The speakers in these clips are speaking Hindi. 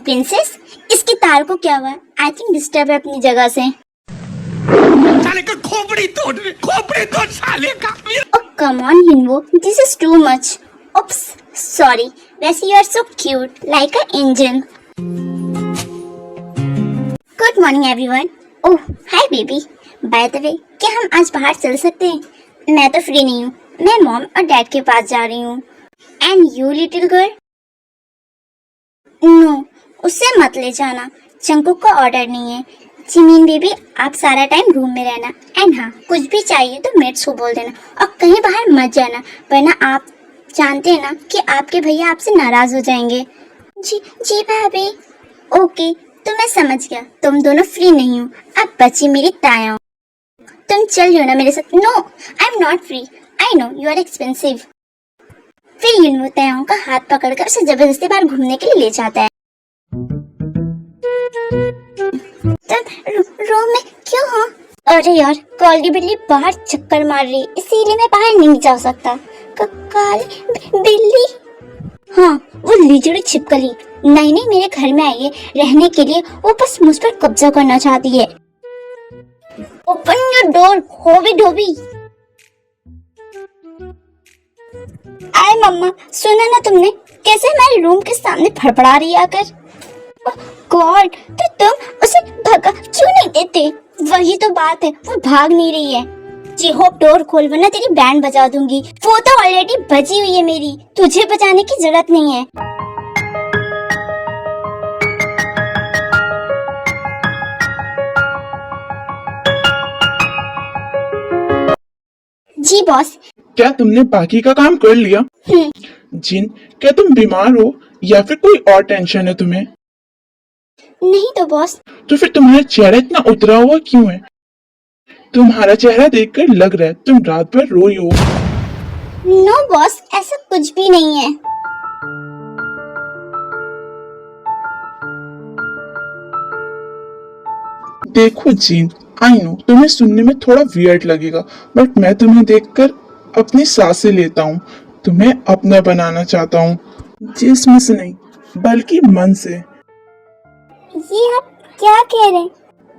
प्रिंसेस, इसके तार को क्या हुआ? आई थिंक डिस्टर्ब है अपनी जगह से। साले का खोपड़ी तोड़ साले का। Oh come on हिन्वो, this is too much. Oops, sorry. वैसे you are so cute, like an angel. Good morning everyone. Oh, hi baby. By the way, क्या हम आज बाहर चल सकते हैं? मैं तो फ्री नहीं हूँ, मैं मॉम और डैड के पास जा रही हूँ। And you little girl? No, उससे मत ले जाना, जंकुक का ऑर्डर नहीं है। जिमीन बेबी, आप सारा टाइम रूम में रहना। एंड हाँ, कुछ भी चाहिए तो मेट्स को बोल देना और कहीं बाहर मत जाना, वरना आप जानते हैं ना कि आपके भैया आपसे नाराज हो जाएंगे। जी जी भाभी। ओके, तो मैं समझ गया तुम दोनों फ्री नहीं हो। अब बची मेरी ताया, तुम चल रही हो ना मेरे साथ? No, I am not free. I know you are expensive. फिर यूनवो तायाओं का हाथ पकड़कर उसे जबरदस्ती बाहर घूमने के लिए ले जाता है। रूम में क्यों हो? अरे यार, काली बिल्ली बाहर चक्कर मार रही, इसीलिए मैं बाहर नहीं जा सकता। काली बिल्ली? हाँ, वो लीजड़ी छिपकली नई नई मेरे घर में आई है रहने के लिए। वो बस मुझ पर कब्जा करना चाहती है। Open your door hobby Dobby. आए मम्मा, सुना ना तुमने कैसे हमारे रूम के सामने फड़फड़ा रही है आकर? गॉड, तो तुम उसे भगा क्यों नहीं देते? वही तो बात है, वो भाग नहीं रही है। जी होप डोर खोल वरना तेरी बैंड बजा दूंगी। वो तो ऑलरेडी बजी हुई है मेरी, तुझे बजाने की जरूरत नहीं है। जी बॉस। क्या तुमने बाकी का काम कर लिया? जिन, क्या तुम बीमार हो या फिर कोई और टेंशन है तुम्हें? नहीं तो बॉस। तो फिर तुम्हारा चेहरा इतना उतरा हुआ क्यों है? तुम्हारा चेहरा देखकर लग रहा है तुम रात भर रोई हो। नो बॉस, ऐसा कुछ भी नहीं है। देखो जीन, आई नो तुम्हें सुनने में थोड़ा वियर्ड लगेगा, बट मैं तुम्हें देखकर अपनी सांसें लेता हूँ। तुम्हें अपना बनाना चाहता हूँ, जिस्म से नहीं बल्कि मन से। ये आप क्या कह रहे हैं?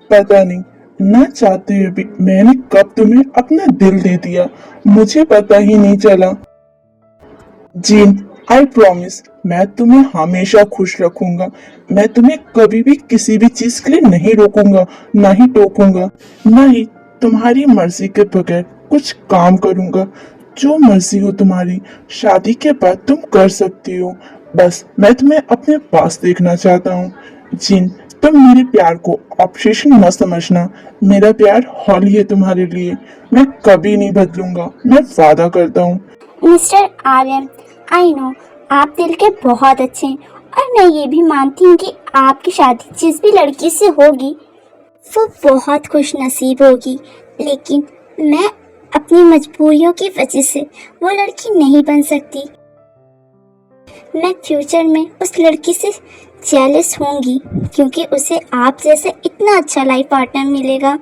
पता नहीं, ना चाहते हुए भी मैंने कब तुम्हें अपना दिल दे दिया, मुझे पता ही नहीं चला। जीन, आई प्रॉमिस, मैं तुम्हें हमेशा खुश रखूंगा। मैं तुम्हें कभी भी किसी भी चीज के लिए नहीं रोकूंगा, ना ही टोकूंगा, ना ही तुम्हारी मर्जी के बगैर कुछ काम करूंगा। जो मर्जी हो तुम्हारी, शादी के बाद तुम कर सकती हो। बस मैं तुम्हें अपने पास देखना चाहता हूँ। जिन, तुम मेरे प्यार को ऑब्सेशन मत समझना। मेरा प्यार हॉली है तुम्हारे लिए। मैं कभी नहीं बदलूंगा, मैं वादा करता हूँ। मिस्टर आर्यन, आई नो आप दिल के बहुत अच्छे हैं और मैं ये भी मानती हूँ कि आपकी शादी जिस भी लड़की से होगी वो बहुत खुश नसीब होगी, लेकिन मैं अपनी मजबूरियों की वजह से वो लड़की नहीं बन सकती। मैं फ्यूचर में उस लड़की से जेलस होंगी क्योंकि उसे आप जैसे इतना अच्छा लाइफ पार्टनर मिलेगा।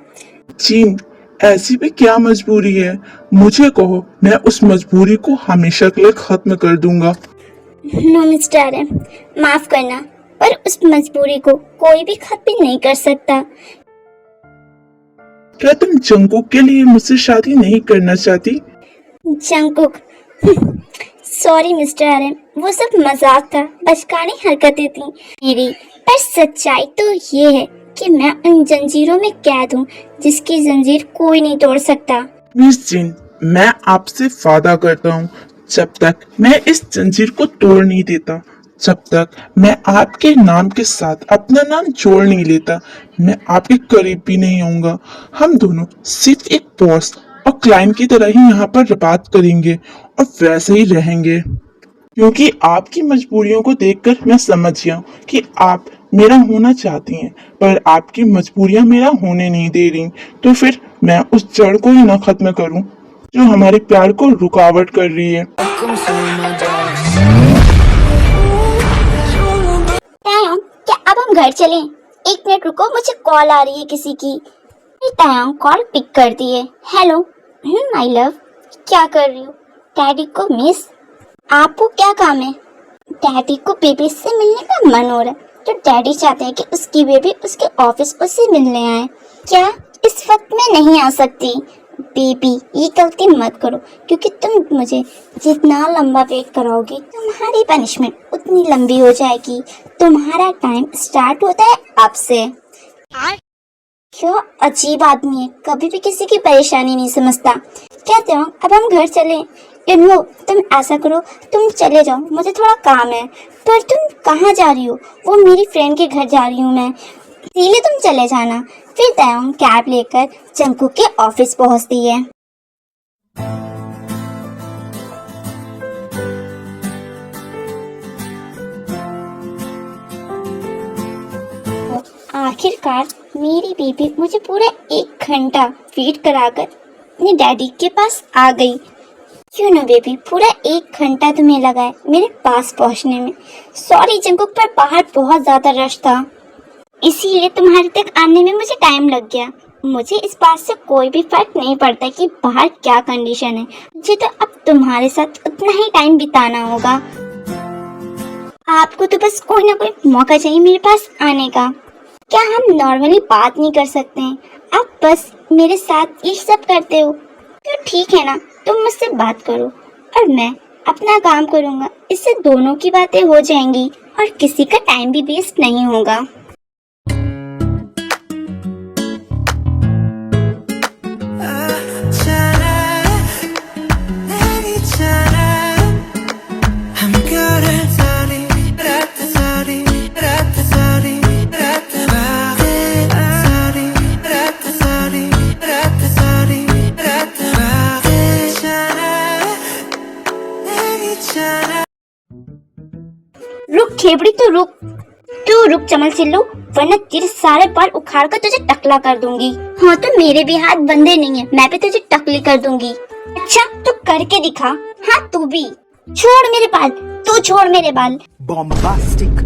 जीन, ऐसी भी क्या मजबूरी है? मुझे कहो, मैं उस मजबूरी को हमेशा के लिए खत्म कर दूंगा। नो मिस्टर आर्यन, माफ करना, पर उस मजबूरी को कोई भी खत्म नहीं कर सकता। क्या तुम जंगकुक के लिए मुझसे शादी नहीं करना चाहती? जंगकुक? सॉरी मिस्टर आर्यन, वो सब मजाक था, बचकानी हरकतें थी मेरी। पर सच्चाई तो ये है कि मैं उन जंजीरों में कैद हूँ जिसकी जंजीर कोई नहीं तोड़ सकता। मिस जिन, मैं आपसे वादा करता हूँ, जब तक मैं इस जंजीर को तोड़ नहीं देता, जब तक मैं आपके नाम के साथ अपना नाम जोड़ नहीं लेता, मैं आपके करीब भी नहीं आऊंगा। हम दोनों सिर्फ एक बॉस और क्लाइंट की तरह ही यहाँ पर बात करेंगे और वैसे ही रहेंगे, क्योंकि आपकी मजबूरियों को देखकर मैं समझ गया कि आप मेरा होना चाहती हैं, पर आपकी मजबूरियां मेरा होने नहीं दे रही। तो फिर मैं उस जड़ को ही ना खत्म करूं जो हमारे प्यार को रुकावट कर रही है। क्या अब हम घर चलें? एक मिनट रुको, मुझे कॉल आ रही है किसी की। तायांग कॉल पिक कर दिए। हेलो माय लव, क्या कर रही हो? डैडी को मिस? आपको क्या काम है? डैडी को बेबी से मिलने का मन हो रहा है, तो डैडी चाहते हैं कि उसकी बेबी उसके ऑफिस उससे मिलने आए। क्या इस वक्त मैं नहीं आ सकती? बेबी ये गलती मत करो, क्योंकि तुम मुझे जितना लंबा वेट कराओगी तुम्हारी पनिशमेंट उतनी लंबी हो जाएगी। तुम्हारा टाइम स्टार्ट होता है अब से। क्या अजीब आदमी है, कभी भी किसी की परेशानी नहीं समझता। कहते हो अब हम घर चलें? नो, तुम ऐसा करो, तुम चले जाओ, मुझे थोड़ा काम है। पर तुम कहाँ जा रही हो? वो मेरी फ्रेंड के घर जा रही हूँ मैं, इसीलिए तुम चले जाना। फिर तयंग कैब लेकर जंगकुक के ऑफिस पहुँचती है। आखिरकार मेरी बेबी मुझे पूरा 1 घंटा वेट कराकर अपने डैडी के पास आ गई। क्यों ना बेबी, पूरा 1 घंटा तुम्हें लगा है मेरे पास पहुंचने में। सॉरी जंगकुक, पर बाहर बहुत ज्यादा रश था, इसीलिए तुम्हारे तक आने में मुझे टाइम लग गया। मुझे इस बात से कोई भी फर्क नहीं पड़ता कि बाहर क्या कंडीशन है, मुझे तो अब तुम्हारे साथ उतना ही टाइम बिताना होगा। आपको तो बस कोई ना कोई मौका चाहिए मेरे पास आने का। क्या हम नॉर्मली बात नहीं कर सकते हैं? आप बस मेरे साथ ये सब करते हो। तो ठीक है ना, तुम मुझसे बात करो और मैं अपना काम करूँगा। इससे दोनों की बातें हो जाएंगी और किसी का टाइम भी वेस्ट नहीं होगा। रुक खेबड़ी, तो रुक, तू रुक चमल सिल्लू, वरना तेरे सारे बाल उखाड़ कर तुझे टकला कर दूंगी। हाँ तो मेरे भी हाथ बंधे नहीं है, मैं भी तुझे टकली कर दूंगी। अच्छा तो करके दिखा। हाँ तू भी छोड़ मेरे बाल, तू छोड़ मेरे बाल। बॉम्बास्टिक।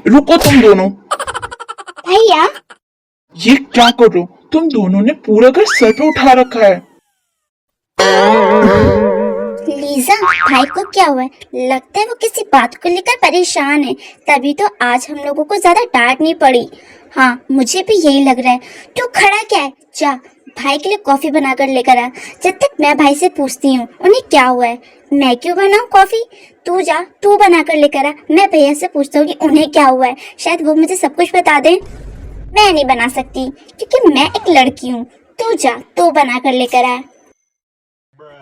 रुको तुम दोनों। भैया ये क्या कर रहे हो? तुम दोनों ने पूरा घर सर पे उठा रखा है। लीजा, भाई को क्या हुआ है? लगता है वो किसी बात को लेकर परेशान है, तभी तो आज हम लोगों को ज्यादा डांट नहीं पड़ी। हाँ मुझे भी यही लग रहा है। तू खड़ा क्या है? जा भाई के लिए कॉफी बनाकर लेकर आ, जब तक मैं भाई से पूछती हूँ उन्हें क्या हुआ है। मैं क्यों बनाऊँ कॉफी? तू जा, तू बनाकर लेकर आ। मैं भैया से पूछता हूँ कि उन्हें क्या हुआ है, शायद वो मुझे सब कुछ बता दे। मैं नहीं बना सकती क्योंकि मैं एक लड़की हूँ। तू जा, तू बनाकर लेकर आ।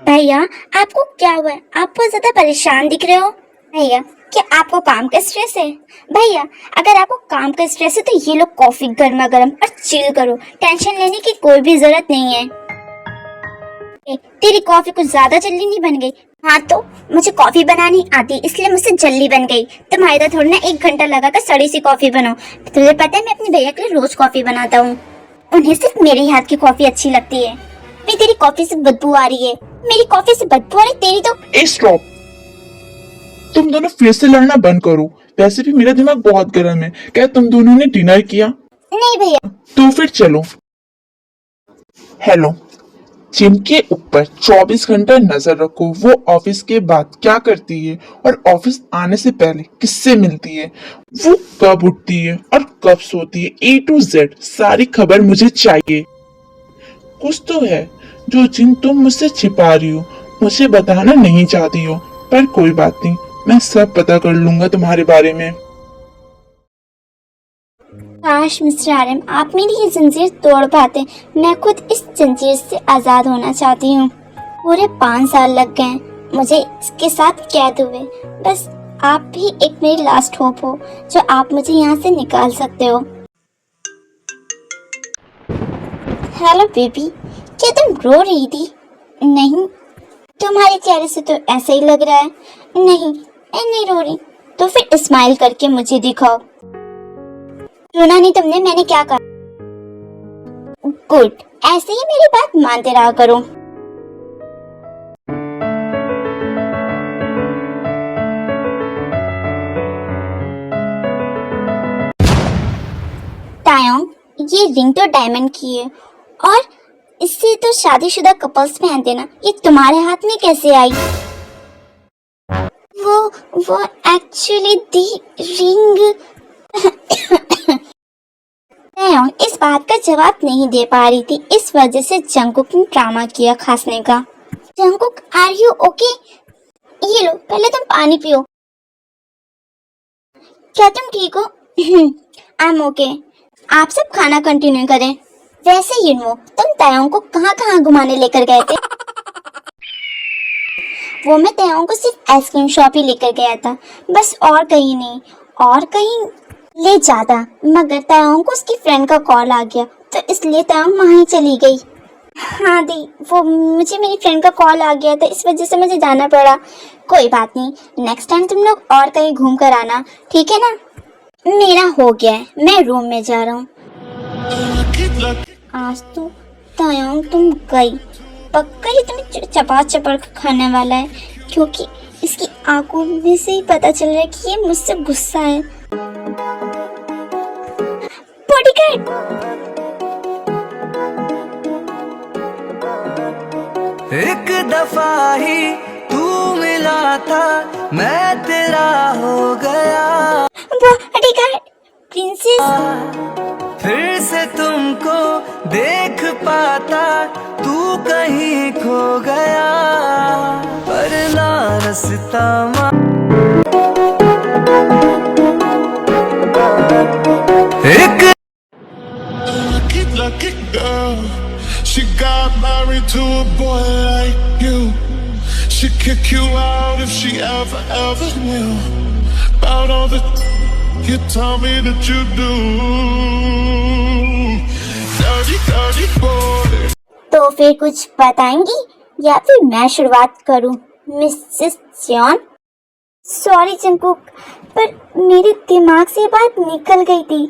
भैया आपको क्या हुआ है? आप बहुत ज्यादा परेशान दिख रहे हो। भैया क्या आपको काम का स्ट्रेस है? भैया अगर आपको काम का स्ट्रेस है तो ये लो कॉफी गर्मा गर्म और चिल करो, टेंशन लेने की कोई भी जरूरत नहीं है। तेरी कॉफी कुछ ज्यादा जल्दी नहीं बन गई? हाँ तो मुझे कॉफी बनानी आती इसलिए मुझसे जल्दी बन गई। तुम्हारे तो थोड़ी ना 1 घंटा लगा कर सड़ी सी कॉफी बनाओ। तुझे पता है मैं अपने भैया के लिए रोज कॉफी बनाता हूँ, उन्हें सिर्फ मेरे हाथ की कॉफी अच्छी लगती है। भी तेरी कॉफी से बदबू आ रही है। मेरी कॉफी से बदबू आ रही, तेरी तो। स्टॉप, तुम दोनों फिर से लड़ना बंद करो। वैसे भी मेरा दिमाग बहुत गर्म है। क्या तुम दोनों ने डिनर किया? नहीं भैया। तो फिर चलो। हेलो, जिनके ऊपर 24 घंटा नजर रखो वो ऑफिस के बाद क्या करती है और ऑफिस आने से पहले किससे मिलती है, वो कब उठती है और कब सोती है, A to Z सारी खबर मुझे चाहिए। कुछ तो है जो जिन तुम मुझसे छिपा रही हो, मुझे बताना नहीं चाहती हो, पर कोई बात नहीं, मैं सब पता कर लूंगा तुम्हारे बारे में। काश मिस्टर आर्यन आप मेरी ये जंजीर तोड़ पाते। मैं खुद इस जंजीर से आजाद होना चाहती हूँ। पूरे 5 साल लग गए मुझे इसके साथ कैद हुए। बस आप भी एक मेरी लास्ट होप हो जो आप मुझे यहाँ से निकाल सकते हो। हेलो बेबी, क्या तुम रो रही थी? नहीं, तुम्हारे चेहरे से तो ऐसा ही लग रहा है। नहीं, मैं नहीं रो रही। तो फिर स्माइल करके मुझे दिखाओ। सुना नहीं तुमने मैंने क्या कहा? गुड, ऐसे ही मेरी बात मानते रहा करो। तायोंग, ये रिंग तो डायमंड की है और इससे तो शादीशुदा कपल्स पहनते ना, ये तुम्हारे हाथ में कैसे आई? वो वो एक्चुअली दी रिंग। तैयोंग इस बात का जवाब नहीं दे पा रही थी, इस वजह से जंगकुक ने ड्रामा किया खांसने का। Jungkook, are you okay? ये लो, पहले तुम पानी पियो। क्या तुम ठीक हो? I am okay. आप सब खाना कंटिन्यू करें। वैसे युनवो, तुम तैयोंग को कहाँ कहाँ घुमाने लेकर गए थे? वो मैं तैयोंग को सिर्फ आइसक्रीम शॉप ही लेकर गया था, बस, और कहीं नहीं। और कहीं ले जाता, मगर तैयोंग को उसकी फ्रेंड का कॉल आ गया, तो इसलिए तैयोंग वहीं ही चली गई। हाँ दी, वो मुझे मेरी फ्रेंड का कॉल आ गया था, इस वजह से मुझे जाना पड़ा। कोई बात नहीं, नेक्स्ट टाइम तुम लोग और कहीं घूम कर आना, ठीक है ना? मेरा हो गया है, मैं रूम में जा रहा हूँ। आज तो तैयोंग तुम गई, पक्का ही तुम्हें चपा चपड़ खाने वाला है, क्योंकि इसकी आंखों में से ही पता चल रहा है कि ये मुझसे गुस्सा है। बॉडीगार्ड! एक दफा ही तू मिला था, मैं तेरा हो गया। Bodyguard, princess. फिर से तुमको देख पाता, तू कहीं खो गया, पर ना रास्ता एक Lucky girl, she got married to a boy like you. She'd kick you out if she ever knew about all the you tell me that you do. Dirty, dirty boy. तो फिर कुछ बताएंगी या फिर मैं शुरुआत करूं, मिसेस जॉन? सॉरी जंगकुक, पर मेरे दिमाग से ये बात निकल गई थी।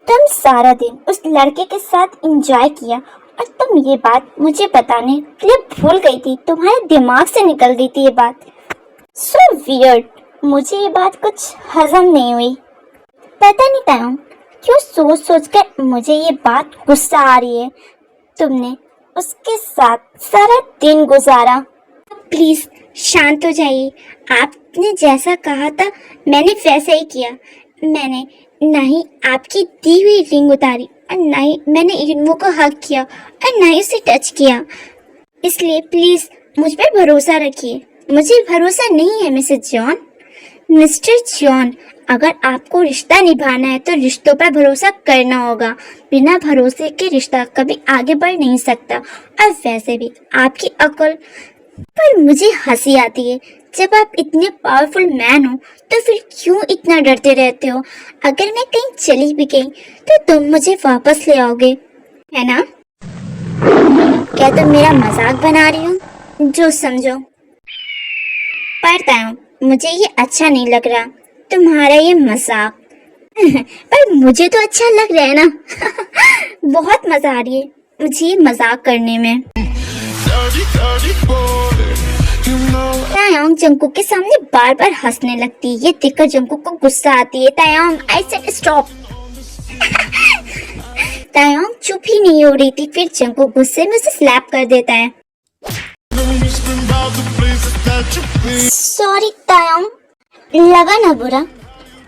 तुम सारा दिन उस लड़के के साथ एंजॉय किया और तुम ये बात मुझे बताने के लिए भूल गई थी, तुम्हारे दिमाग से निकल गई थी ये बात। सो वियर्ड, मुझे ये बात कुछ हजम नहीं हुई। पता नहीं तैयोंग, क्यों सोच सोच कर मुझे ये बात गुस्सा आ रही है। तुमने उसके साथ सारा दिन गुजारा। प्लीज शांत हो जाइए। आपने जैसा कहा था मैंने वैसा ही किया। मैंने ना ही आपकी दी हुई रिंग उतारी और ना ही मैंने युनवो को हक किया और ना ही उसे टच किया। इसलिए प्लीज मुझ पर भरोसा रखिए। मुझे भरोसा नहीं है मिसेस जॉन। मिस्टर जॉन, अगर आपको रिश्ता निभाना है तो रिश्तों पर भरोसा करना होगा। बिना भरोसे के रिश्ता कभी आगे बढ़ नहीं सकता। और वैसे भी आपकी अक्ल पर मुझे हंसी आती है। जब आप इतने पावरफुल मैन हो तो फिर क्यों इतना डरते रहते हो? अगर मैं कहीं चली भी गई तो तुम मुझे वापस ले आओगे, है ना? क्या तुम मेरा मजाक बना रही हो? जो समझो। पर तैयोंग, मुझे ये अच्छा नहीं लग रहा, तुम्हारा ये मजाक। पर मुझे तो अच्छा लग रहा है ना। बहुत मजा आ रही है मुझे ये मजाक करने में। तैयोंग जंगकुक के सामने बार बार हंसने लगती है। ये देखकर जंगकुक को गुस्सा आती है। तैयोंग, आई सेड स्टॉप। तैयोंग चुप ही नहीं हो रही थी, फिर जंगकुक गुस्से में उसे स्लैप कर देता है। सॉरी तैयोंग, लगा ना बुरा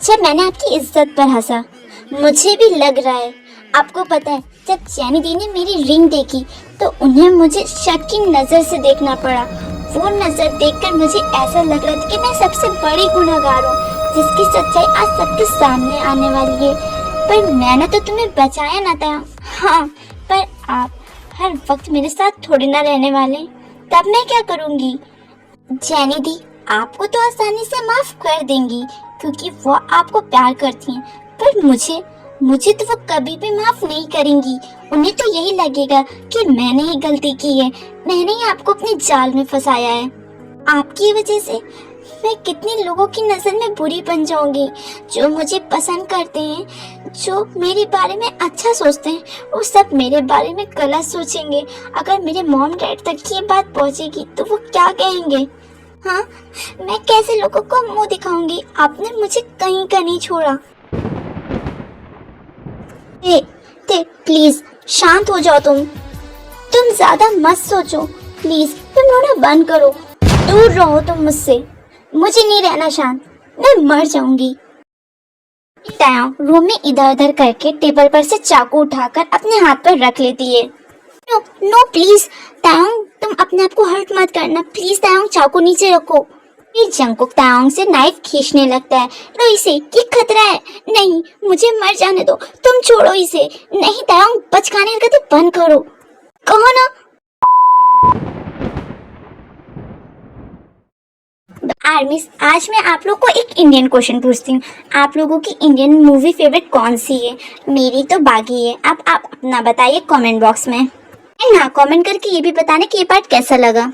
जब मैंने आपकी इज्जत पर हंसा? मुझे भी लग रहा है। आपको पता है, जब जैनी दी ने मेरी रिंग देखी तो उन्हें मुझे शक की नजर से देखना पड़ा। वो नजर देखकर मुझे ऐसा लग रहा था कि मैं सबसे बड़ी गुनहगार हूँ, जिसकी सच्चाई आज सबके सामने आने वाली है। पर मैंने तो तुम्हें बचाया ना था। हाँ, पर आप हर वक्त मेरे साथ थोड़ी ना रहने वाले, तब मैं क्या करूँगी? जैनी दी आपको तो आसानी से माफ कर देंगी क्योंकि वो आपको प्यार करती हैं, पर मुझे तो वो कभी भी माफ नहीं करेंगी। उन्हें तो यही लगेगा कि मैंने ही गलती की है, मैंने ही आपको अपने जाल में फंसाया है। आपकी वजह से मैं कितने लोगों की नजर में बुरी बन जाऊंगी। जो मुझे पसंद करते हैं, जो मेरे बारे में अच्छा सोचते हैं, वो सब मेरे बारे में गलत सोचेंगे। अगर मेरे मॉम डैड तक ये बात पहुंचेगी तो वो क्या कहेंगे? हाँ, मैं कैसे लोगों को मुंह दिखाऊंगी? आपने मुझे कहीं का नहीं छोड़ा। प्लीज शांत हो जाओ। तुम ज्यादा मत सोचो। प्लीज तुम रोना बंद करो, दूर रहो तुम मुझसे। मुझे नहीं रहना शांत, मैं मर जाऊंगी। तायोंग रूम में इधर उधर करके टेबल पर से चाकू उठाकर अपने हाथ पर रख लेती है। नो नो प्लीज तायोंग, तुम अपने आप को हर्ट मत करना प्लीज। तायोंग चाकू नीचे रखो। फिर जंगकुक तायोंग से नाइफ खींचने लगता है। लो इसे, ये खतरा है। नहीं, मुझे मर जाने दो, तुम छोड़ो इसे। नहीं तायोंग, बचकाने हरकतें बंद करो, कहो ना। आर्मीज, आज मैं आप लोग को एक इंडियन क्वेश्चन पूछती हूँ। आप लोगों की इंडियन मूवी फेवरेट कौन सी है? मेरी तो बागी है। अब आप अपना बताइए कमेंट बॉक्स में। ना कमेंट करके ये भी बताना कि ये पार्ट कैसा लगा।